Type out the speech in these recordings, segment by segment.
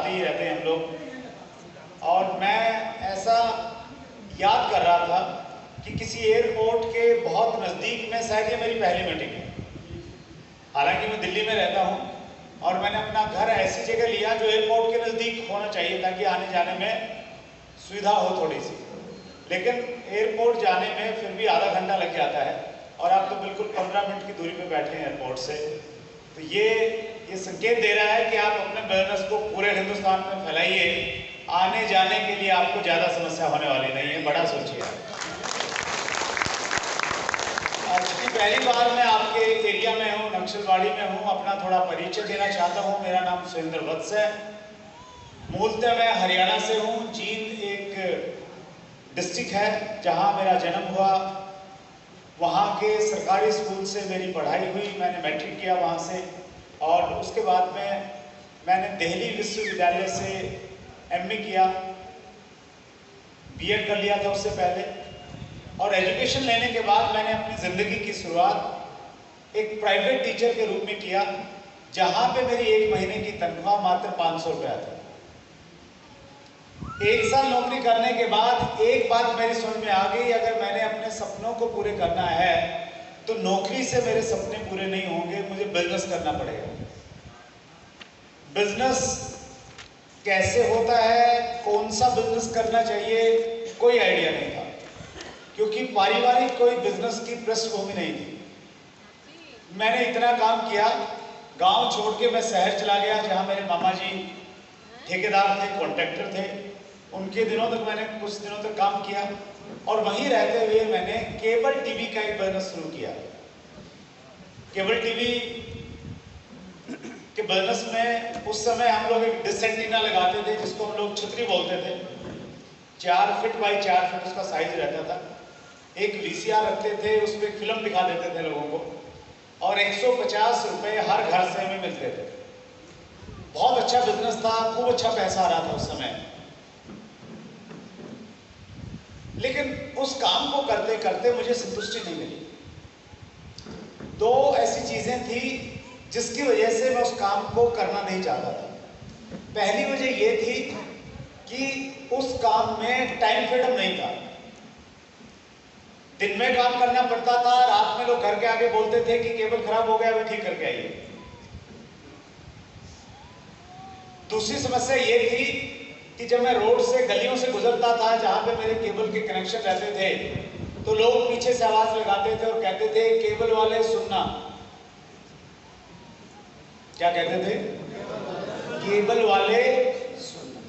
आते ही रहते हैं हम लोग। और मैं ऐसा याद कर रहा था कि किसी एयरपोर्ट के बहुत नज़दीक में, शायद ये मेरी पहली मीटिंग है, हालांकि मैं दिल्ली में रहता हूँ, और मैंने अपना घर ऐसी जगह लिया जो एयरपोर्ट के नज़दीक होना चाहिए ताकि आने जाने में सुविधा हो थोड़ी सी। लेकिन एयरपोर्ट जाने में फिर भी आधा घंटा लग जाता है, और आप तो बिल्कुल 15 मिनट की दूरी पे बैठे हैं एयरपोर्ट से। तो ये संकेत दे रहा है कि आप अपने बिजनेस को पूरे हिंदुस्तान में फैलाइए, आने जाने के लिए आपको ज़्यादा समस्या होने वाली नहीं है, बड़ा सोचिए। चूँकि पहली बार मैं आपके एरिया में हूँ, नक्सलवाड़ी में हूँ, अपना थोड़ा परिचय देना चाहता हूँ। मेरा नाम सुरेंद्र वत्स है, मूलतः मैं हरियाणा से हूँ। जींद एक डिस्ट्रिक्ट है जहाँ मेरा जन्म हुआ, वहाँ के सरकारी स्कूल से मेरी पढ़ाई हुई, मैंने मैट्रिक किया वहाँ से, और उसके बाद में मैंने दिल्ली विश्वविद्यालय से एमए किया, बीएड कर लिया था उससे पहले। और एजुकेशन लेने के बाद मैंने अपनी ज़िंदगी की शुरुआत एक प्राइवेट टीचर के रूप में किया, जहाँ पे मेरी 1 महीने की तनख्वाह मात्र 500 रुपया था। 1 साल नौकरी करने के बाद एक बात मेरी समझ में आ गई, अगर मैंने अपने सपनों को पूरे करना है तो नौकरी से मेरे सपने पूरे नहीं होंगे, मुझे बिजनेस करना पड़ेगा। बिजनेस कैसे होता है, कौन सा बिजनेस करना चाहिए, कोई आइडिया नहीं था, क्योंकि पारिवारिक कोई बिजनेस की पृष्ठभूमि नहीं थी। मैंने इतना काम किया, गांव छोड़ के मैं शहर चला गया जहां मेरे मामा जी ठेकेदार थे, कॉन्ट्रैक्टर थे। उनके दिनों तक मैंने कुछ दिनों तक काम किया, और वहीं रहते हुए मैंने केबल टीवी का एक बिजनेस शुरू किया। केबल टीवी के बिजनेस में उस समय हम लोग एक डिश एंटीना लगाते थे, जिसको हम लोग छतरी बोलते थे। 4 फीट बाई 4 फीट उसका साइज रहता था। एक वीसीआर रखते थे, उसमें फिल्म दिखा देते थे लोगों को, और 150 रुपये हर घर से हमें मिलते थे। बहुत अच्छा बिजनेस था, खूब अच्छा पैसा आ रहा था उस समय। लेकिन उस काम को करते करते मुझे संतुष्टि नहीं मिली। 2 ऐसी चीजें थी जिसकी वजह से मैं उस काम को करना नहीं चाहता था। पहली वजह यह थी कि उस काम में टाइम फ्रीडम नहीं था। दिन में काम करना पड़ता था, रात में लोग घर के आगे बोलते थे कि केबल खराब हो गया, वो ठीक करके आइए। दूसरी समस्या ये थी कि जब मैं रोड से, गलियों से गुजरता था जहां पे मेरे केबल के कनेक्शन रहते थे, तो लोग पीछे से आवाज लगाते थे और कहते थे, केबल वाले सुनना। क्या कहते थे? केबल वाले सुनना।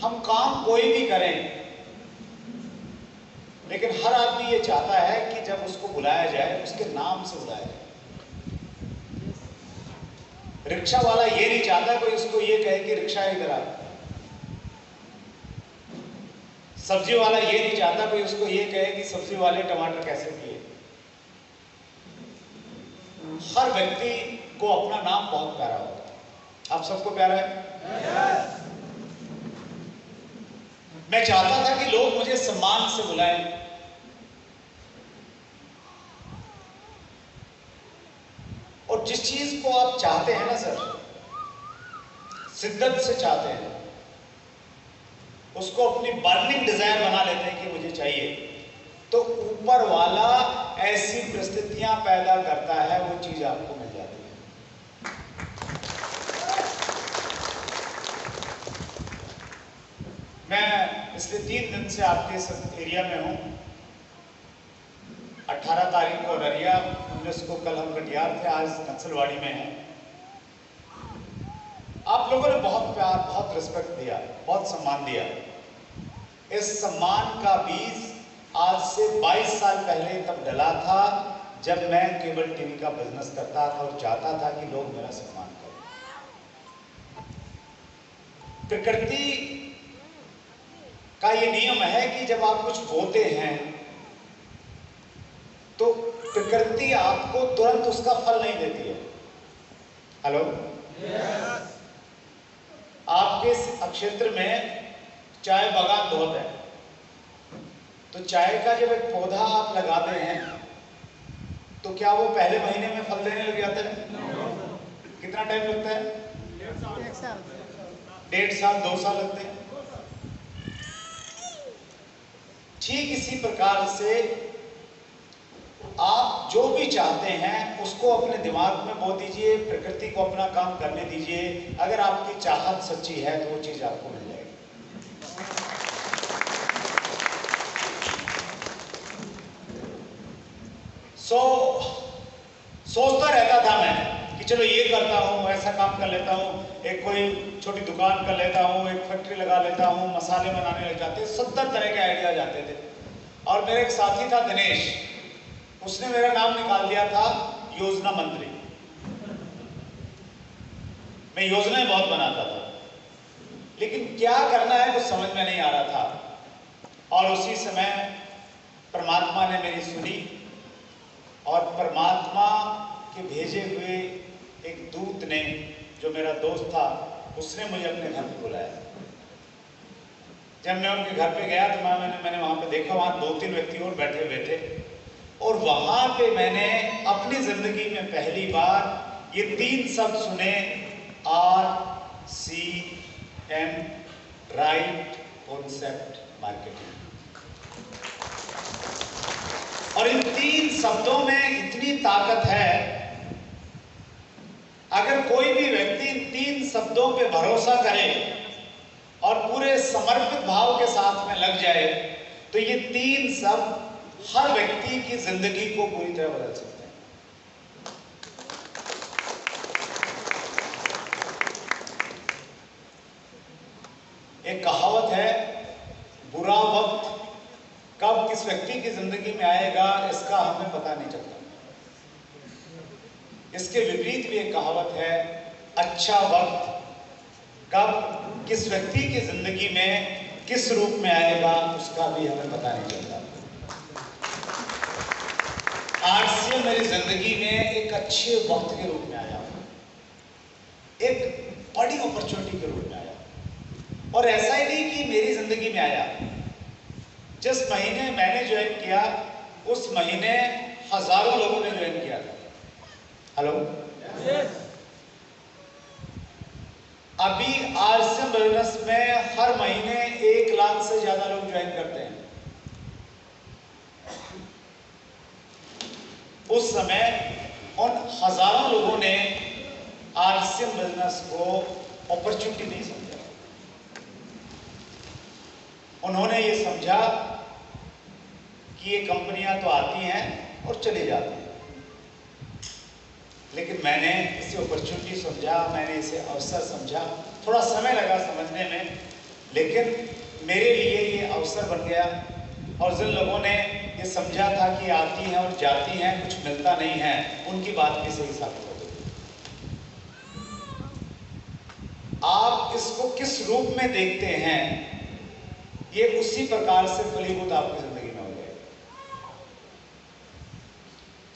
हम काम कोई भी करें, लेकिन हर आदमी ये चाहता है कि जब उसको बुलाया जाए उसके नाम से बुलाया जाए। रिक्शा वाला ये नहीं चाहता कोई उसको ये कहे कि रिक्शा इधर आ। सब्जी वाला ये नहीं चाहता कोई उसको ये कहे कि सब्जी वाले टमाटर कैसे दिए। हर व्यक्ति को अपना नाम बहुत प्यारा होता है। आप सबको प्यारा है? मैं चाहता था कि लोग मुझे सम्मान से बुलाएं, और जिस चीज को आप चाहते हैं ना सर, शिद्दत से चाहते हैं, उसको अपनी बर्निंग डिजायर बना लेते हैं कि मुझे चाहिए, तो ऊपर वाला ऐसी परिस्थितियां पैदा करता है, वो चीज आपको मिल जाती है। मैं पिछले 3 दिन से आपके एरिया में हूं। 18 तारीख को अररिया, 19 को कल हम कटिहार थे, आज नक्सलवाड़ी में हैं। आप लोगों ने बहुत प्यार, बहुत रिस्पेक्ट दिया, बहुत सम्मान दिया। इस सम्मान का बीज आज से 22 साल पहले तब डला था, जब मैं केबल टीवी का बिजनेस करता था और चाहता था कि लोग मेरा सम्मान करें। प्रकृति का ये नियम है कि जब आप कुछ बोते हैं तो प्रकृति आपको तुरंत उसका फल नहीं देती है। हेलो? yes. आपके क्षेत्र में चाय बागान बहुत है, तो चाय का जब एक पौधा आप लगाते हैं तो क्या वो पहले महीने में फल देने लग जाता है? कितना टाइम लगता है? 1.5 साल 2 साल लगते हैं। ठीक इसी प्रकार से आप जो भी चाहते हैं उसको अपने दिमाग में बो दीजिए, प्रकृति को अपना काम करने दीजिए। अगर आपकी चाहत सच्ची है तो वो चीज आपको मिल जाएगी। सोचता रहता था मैं कि चलो ये करता हूँ, ऐसा काम कर लेता हूँ, एक कोई छोटी दुकान कर लेता हूँ, एक फैक्ट्री लगा लेता हूँ, मसाले बनाने लग जाते, 70 तरह के आइडियाज आते थे। और मेरा एक साथी था दिनेश, उसने मेरा नाम निकाल दिया था योजना मंत्री। मैं योजनाएं बहुत बनाता था, लेकिन क्या करना है कुछ समझ में नहीं आ रहा था। और उसी समय परमात्मा ने मेरी सुनी और परमात्मा के भेजे हुए एक दूत ने, जो मेरा दोस्त था, उसने मुझे अपने घर पे बुलाया। जब मैं उनके घर पे गया तो मैंने वहां पे देखा, वहां 2-3 व्यक्ति और बैठे हुए थे। और वहां पे मैंने अपनी जिंदगी में पहली बार ये 3 शब्द सुने, RCM, राइट कॉन्सेप्ट मार्केटिंग। और इन 3 शब्दों में इतनी ताकत है, अगर कोई भी व्यक्ति इन 3 शब्दों पे भरोसा करे और पूरे समर्पित भाव के साथ में लग जाए तो ये 3 शब्द हर व्यक्ति की जिंदगी को पूरी तरह बदल सकते हैं। एक कहावत है, बुरा वक्त कब किस व्यक्ति की जिंदगी में आएगा इसका हमें पता नहीं चलता। इसके विपरीत भी एक कहावत है, अच्छा वक्त कब किस व्यक्ति की जिंदगी में किस रूप में आएगा उसका भी हमें पता नहीं चलता। RCM मेरी जिंदगी में एक अच्छे वक्त के रूप में आया, एक बड़ी अपॉर्चुनिटी के रूप में आया। और ऐसा ही नहीं कि मेरी जिंदगी में आया, जिस महीने मैंने ज्वाइन किया उस महीने हजारों लोगों ने ज्वाइन किया था। हेलो, अभी RCM बिजनेस में हर महीने 1 लाख से ज्यादा लोग ज्वाइन करते हैं। उस समय उन हजारों लोगों ने RCM बिजनेस को अपॉर्चुनिटी नहीं समझा। उन्होंने ये समझा कि ये कंपनियां तो आती हैं और चली जाती हैं, लेकिन मैंने इसे अपॉर्चुनिटी समझा, मैंने इसे अवसर समझा। थोड़ा समय लगा समझने में, लेकिन मेरे लिए ये अवसर बन गया। और जिन लोगों ने ये समझा था कि आती हैं और जाती हैं, कुछ मिलता नहीं है, उनकी बात भी सही साबित हो गई। आप इसको किस रूप में देखते हैं, ये उसी प्रकार से फलीभूत आपकी जिंदगी में हो जाएगा।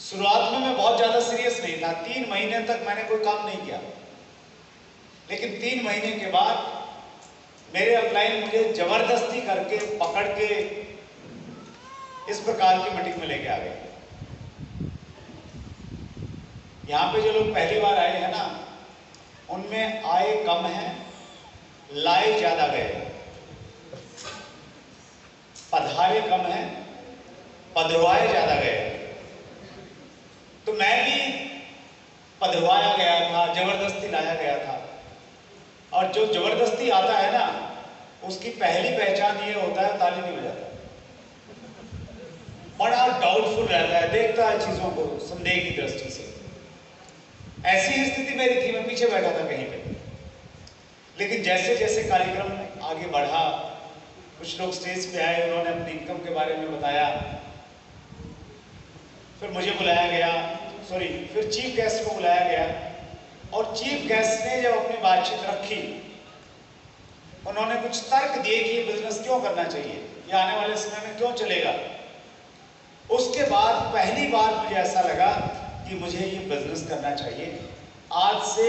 शुरुआत में मैं बहुत ज्यादा सीरियस नहीं था, 3 महीने तक मैंने कोई काम नहीं किया, लेकिन 3 महीने के बाद मेरे अपलाइन मुझे जबरदस्ती करके पकड़ के इस प्रकार की मीटिंग में लेके आ गए। यहां पे जो लोग पहली बार आए हैं ना, उनमें आए कम हैं, लाए ज्यादा गए। पधारे कम हैं, पधरवाए ज्यादा गए। तो मैं भी पधरवाया गया था, जबरदस्ती लाया गया था। और जो जबरदस्ती आता है ना, उसकी पहली पहचान ये होता है, ताली नहीं बजाता, बड़ा डाउटफुल रहता है, देखता है चीजों को संदेह की दृष्टि से। ऐसी ही स्थिति मेरी थी, मैं पीछे बैठा था कहीं पे। लेकिन जैसे जैसे कार्यक्रम आगे बढ़ा, कुछ लोग स्टेज पे आए, उन्होंने अपनी इनकम के बारे में बताया, फिर मुझे बुलाया गया, फिर चीफ गेस्ट को बुलाया गया। और चीफ गेस्ट ने जब अपनी बातचीत रखी, उन्होंने कुछ तर्क दिए कि ये बिजनेस क्यों करना चाहिए, ये आने वाले समय में क्यों चलेगा। उसके बाद पहली बार मुझे ऐसा लगा कि मुझे ये बिजनेस करना चाहिए। आज से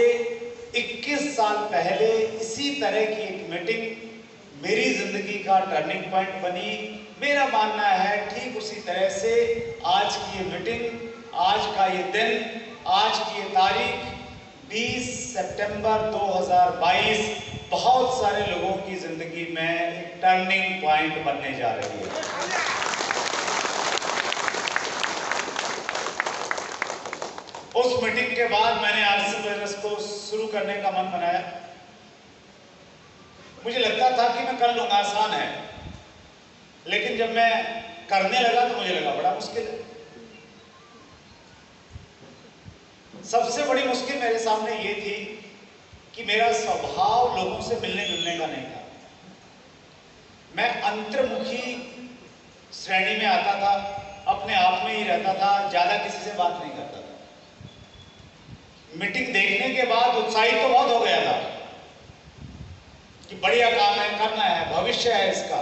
21 साल पहले इसी तरह की एक मीटिंग मेरी जिंदगी का टर्निंग पॉइंट बनी। मेरा मानना है ठीक उसी तरह से आज की ये मीटिंग, आज का ये दिन, आज की ये तारीख 20 सितंबर 2022 बहुत सारे लोगों की जिंदगी में एक टर्निंग पॉइंट बनने जा रही है। उस मीटिंग के बाद मैंने आरएसएस बिजनेस को शुरू करने का मन बनाया। मुझे लगता था कि मैं कर लूंगा, आसान है, लेकिन जब मैं करने लगा तो मुझे लगा बड़ा मुश्किल है। सबसे बड़ी मुश्किल मेरे सामने ये थी कि मेरा स्वभाव लोगों से मिलने जुलने का नहीं था। मैं अंतर्मुखी श्रेणी में आता था, अपने आप में ही रहता था, ज्यादा किसी से बात नहीं करता था। मीटिंग देखने के बाद उत्साहित तो बहुत हो गया था कि बढ़िया काम है, करना है, भविष्य है इसका,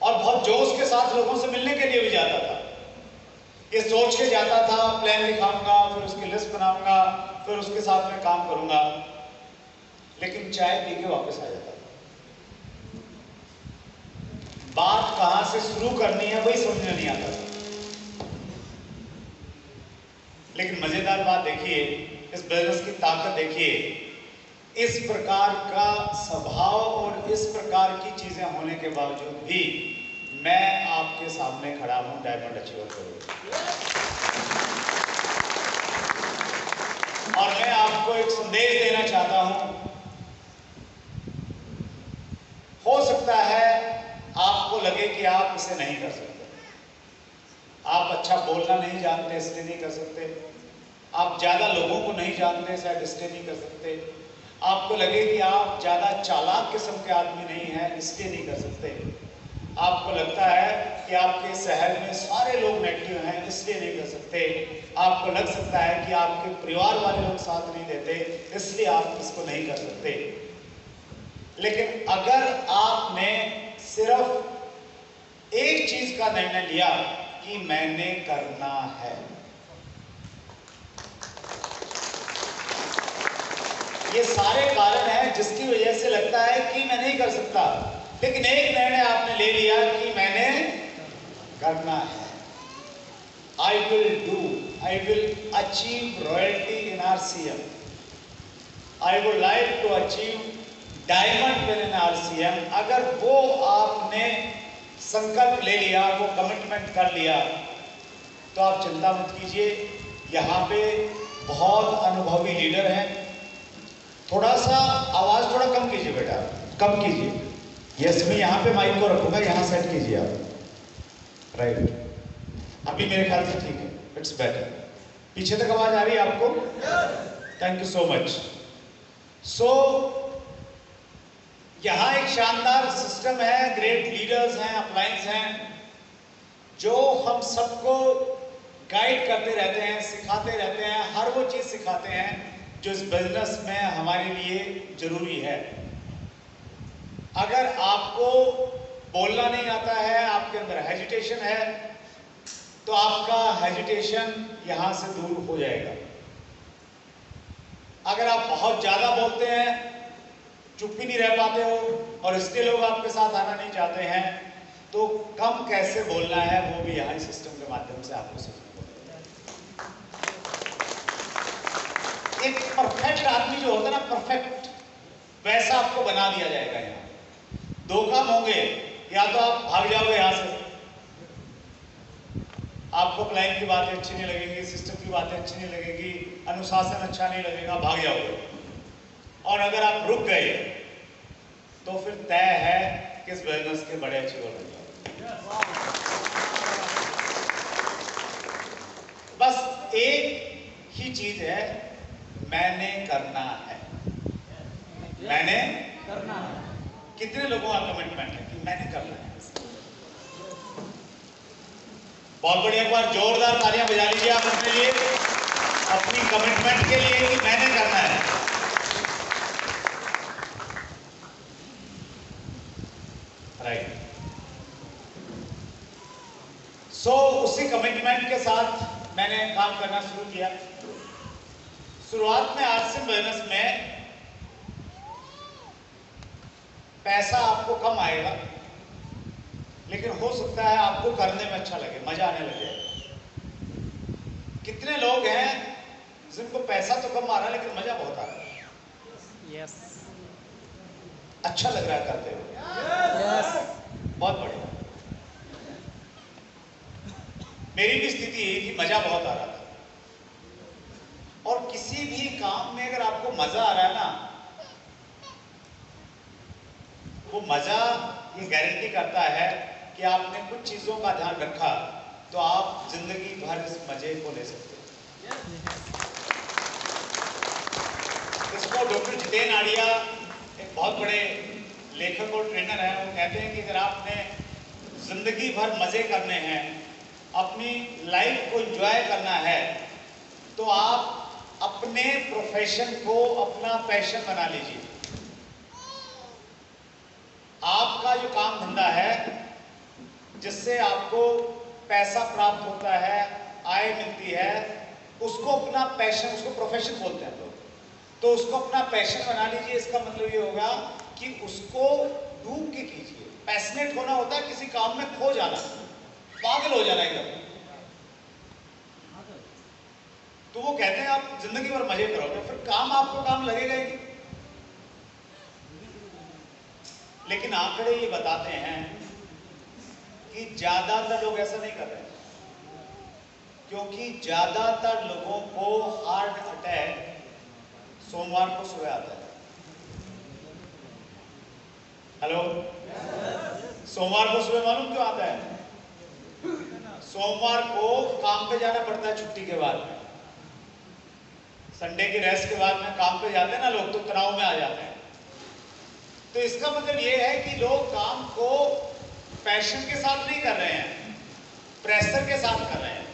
और बहुत जोश के साथ लोगों से मिलने के लिए भी जाता था। ये सोच के जाता था प्लान दिखाऊंगा, फिर उसकी लिस्ट बनाऊंगा, फिर उसके साथ में काम करूंगा, लेकिन चाय पी के वापस आ जाता था। बात कहां से शुरू करनी है वही समझ में नहीं आता था। लेकिन मजेदार बात देखिए, इस बिजनेस की ताकत देखिए, इस प्रकार का स्वभाव और इस प्रकार की चीजें होने के बावजूद भी मैं आपके सामने खड़ा हूं डायमंड अचीवर करूं। और मैं आपको एक संदेश देना चाहता हूं। हो सकता है आपको लगे कि आप इसे नहीं कर सकते, आप अच्छा बोलना नहीं जानते इसलिए नहीं कर सकते, आप ज्यादा लोगों को नहीं जानते शायद इसलिए नहीं कर सकते, आपको लगे कि आप ज्यादा चालाक किस्म के आदमी नहीं हैं इसलिए नहीं कर सकते, आपको लगता है कि आपके शहर में सारे लोग नेगेटिव हैं इसलिए नहीं कर सकते, आपको लग सकता है कि आपके परिवार वाले लोग साथ नहीं देते इसलिए आप इसको नहीं कर सकते। लेकिन अगर आपने सिर्फ एक चीज का निर्णय लिया कि मैंने करना है, ये सारे कारण हैं जिसकी वजह से लगता है कि मैं नहीं कर सकता, लेकिन एक निर्णय आपने ले लिया कि मैंने करना है। I will do, I will achieve royalty in RCM. I would like to achieve diamond win in RCM. अगर वो आपने संकल्प ले लिया, वो कमिटमेंट कर लिया, तो आप चिंता मत कीजिए। यहाँ पे बहुत अनुभवी लीडर हैं। थोड़ा सा आवाज थोड़ा कम कीजिए बेटा, कम कीजिए। यस, मैं यहाँ पे माइक को रखूंगा, यहाँ सेट कीजिए आप। राइट, अभी मेरे ख्याल से ठीक है, इट्स बेटर। पीछे तक आवाज आ रही है आपको? Thank you so much. So यहाँ एक शानदार सिस्टम है, ग्रेट लीडर्स हैं, अपलायंस हैं, जो हम सबको गाइड करते रहते हैं, सिखाते रहते हैं, हर वो चीज सिखाते हैं जो इस बिजनेस में हमारे लिए जरूरी है। अगर आपको बोलना नहीं आता है, आपके अंदर हेजिटेशन है, तो आपका हेजिटेशन यहां से दूर हो जाएगा। अगर आप बहुत ज्यादा बोलते हैं, चुप भी नहीं रह पाते हो और इसलिए लोग आपके साथ आना नहीं चाहते हैं, तो कम कैसे बोलना है वो भी यहाँ सिस्टम के माध्यम से आपको सीखना पड़ेगा। एक परफेक्ट आदमी जो होता है ना, परफेक्ट, वैसा आपको बना दिया जाएगा। यहाँ दो काम होंगे, या तो आप भाग जाओगे यहाँ से, आपको क्लाइंट की बातें अच्छी नहीं लगेंगी, सिस्टम की बातें अच्छी नहीं लगेगी, अनुशासन अच्छा नहीं लगेगा, भाग जाओगे। और अगर आप रुक गए तो फिर तय है कि इस बिजनेस के बड़े अचीवर बन जाओगे। बस एक ही चीज है, मैंने करना है, मैंने करना है। कितने लोगों का कमिटमेंट है कि मैंने करना है? बहुत बढ़िया, एक बार जोरदार तालियां बजा लीजिए आप अपने लिए, अपनी कमिटमेंट के लिए कि मैंने करना है। राइट। सो उसी कमिटमेंट के साथ मैंने काम करना शुरू किया। शुरुआत में आरसीएम बिजनेस में पैसा आपको कम आएगा, लेकिन हो सकता है आपको करने में अच्छा लगे, मजा आने लगे। कितने लोग हैं जिनको पैसा तो कम आ रहा है लेकिन मजा बहुत आ रहा है। यस अच्छा लग रहा है करते हुए। यस बहुत बढ़िया। मेरी भी स्थिति यही थी, मजा बहुत आ रहा था। और किसी भी काम में अगर आपको मजा आ रहा है ना, वो मजा ये गारंटी करता है कि आपने कुछ चीजों का ध्यान रखा तो आप जिंदगी भर इस मजे को ले सकते हैं। इसको डॉक्टर जितेन आड़िया, एक बहुत बड़े लेखक और ट्रेनर हैं, वो कहते हैं कि अगर आपने जिंदगी भर मजे करने हैं, अपनी लाइफ को एंजॉय करना है, तो आप अपने प्रोफेशन को अपना पैशन बना लीजिए। आपका जो काम धंधा है जिससे आपको पैसा प्राप्त होता है, आय मिलती है, उसको अपना पैशन, उसको प्रोफेशन बोलते हैं लोग, तो उसको अपना पैशन बना लीजिए। इसका मतलब ये होगा कि उसको डूब के कीजिए। पैशनेट होना होता है किसी काम में खो जाना, पागल हो जाना एकदम। तो वो कहते हैं आप जिंदगी भर मजे करोगे, फिर काम आपको काम लगेगा ही नहीं। लेकिन आंकड़े ये बताते हैं कि ज्यादातर लोग ऐसा नहीं कर रहे, क्योंकि ज्यादातर लोगों को हार्ट अटैक सोमवार को सुबह आता है। हेलो, सोमवार को सुबह मालूम क्यों आता है? सोमवार को काम पे जाना पड़ता है छुट्टी के बाद में, संडे की रेस्ट के बाद में काम पे जाते हैं ना लोग, तो तनाव में आ जाते हैं। तो इसका मतलब ये है कि लोग काम को पैशन के साथ नहीं कर रहे हैं, प्रेशर के साथ कर रहे हैं,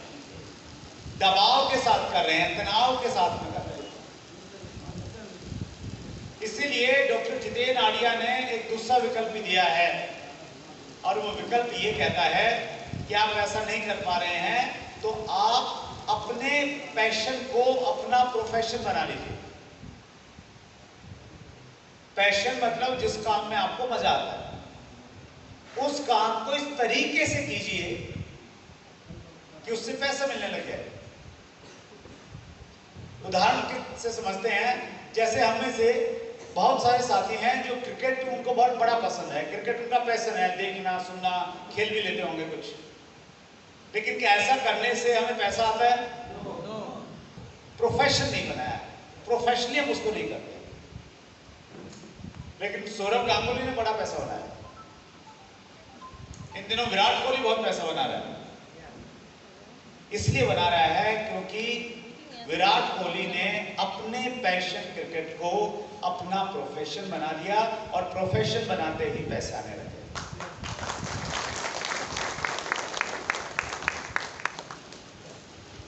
दबाव के साथ कर रहे हैं, तनाव के साथ में कर रहे हैं। इसीलिए डॉक्टर जितेन आड़िया ने एक दूसरा विकल्प भी दिया है, और वो विकल्प ये कहता है कि आप ऐसा नहीं कर पा रहे हैं तो आप अपने पैशन को अपना प्रोफेशन बना लीजिए। पैशन मतलब जिस काम में आपको मजा आता है, उस काम को इस तरीके से कीजिए कि उससे पैसा मिलने लग जाए। उदाहरण से समझते हैं, जैसे हम में से बहुत सारे साथी हैं जो क्रिकेट उनको बहुत बड़ा पसंद है, क्रिकेट उनका पैशन है, देखना सुनना, खेल भी लेते होंगे कुछ। लेकिन क्या ऐसा करने से हमें पैसा आता है? प्रोफेशन नहीं बनाया, प्रोफेशनली हम उसको नहीं करते। लेकिन सौरव गांगुली ने बड़ा पैसा बनाया, इन दिनों विराट कोहली बहुत पैसा बना रहा है। इसलिए बना रहा है क्योंकि विराट कोहली ने अपने पैशन क्रिकेट को अपना प्रोफेशन बना लिया, और प्रोफेशन बनाते ही पैसे आने लगे।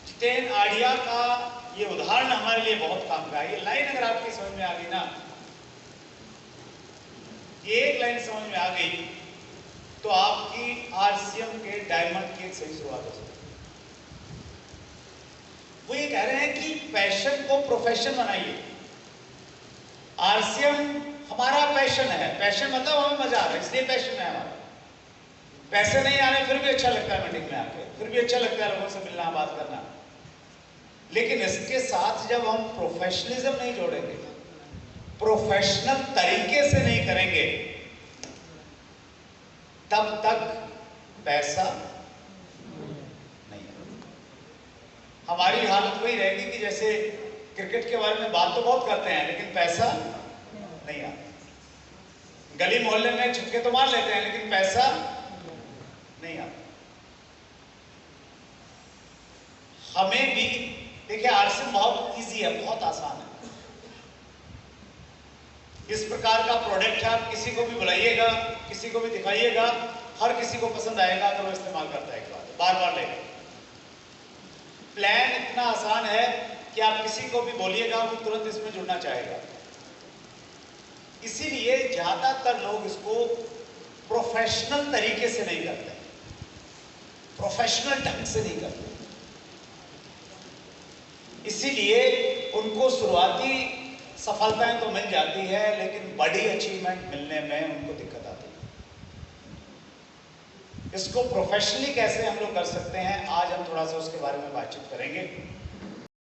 जितेन आड़िया का ये उदाहरण हमारे लिए बहुत काम का है। ये लाइन अगर आपकी समझ में आ गई ना, ये एक लाइन समझ में आ गई तो आपकी आरसीएम के डायमंड की एक सही शुरुआत हो सकती है। वो ये कह रहे हैं कि पैशन को प्रोफेशन बनाइए। आरसीएम हमारा पैशन है, पैशन मतलब हमें मजा आ रहा है, इसलिए पैशन है हमारा। पैसे नहीं आ रहे फिर भी अच्छा लगता है मीटिंग में आके, फिर भी अच्छा लगता है लोगों से मिलना, बात करना। लेकिन इसके साथ जब हम प्रोफेशनलिज्म नहीं जोड़ेंगे, प्रोफेशनल तरीके से नहीं करेंगे, तब तक पैसा नहीं आएगा। हमारी हालत वही रहेगी कि जैसे क्रिकेट के बारे में बात तो बहुत करते हैं लेकिन पैसा नहीं आता। गली मोहल्ले में छक्के तो मार लेते हैं लेकिन पैसा नहीं आता। हमें भी देखिए, आरसीएम बहुत इजी है, बहुत आसान है। इस प्रकार का प्रोडक्ट है, आप किसी को भी बुलाइएगा, किसी को भी दिखाइएगा, हर किसी को पसंद आएगा अगर वो इस्तेमाल करता है एक बार बार लेगा। प्लान इतना आसान है कि आप किसी को भी बोलिएगा वो तुरंत इसमें जुड़ना चाहेगा। इसीलिए ज्यादातर लोग इसको प्रोफेशनल तरीके से नहीं करते, प्रोफेशनल ढंग से नहीं करते। इसीलिए उनको शुरुआती सफलताएं तो मिल जाती है लेकिन बड़ी अचीवमेंट मिलने में उनको दिक्कत आती है। इसको प्रोफेशनली कैसे हम लोग कर सकते हैं, आज हम थोड़ा सा उसके बारे में बातचीत करेंगे।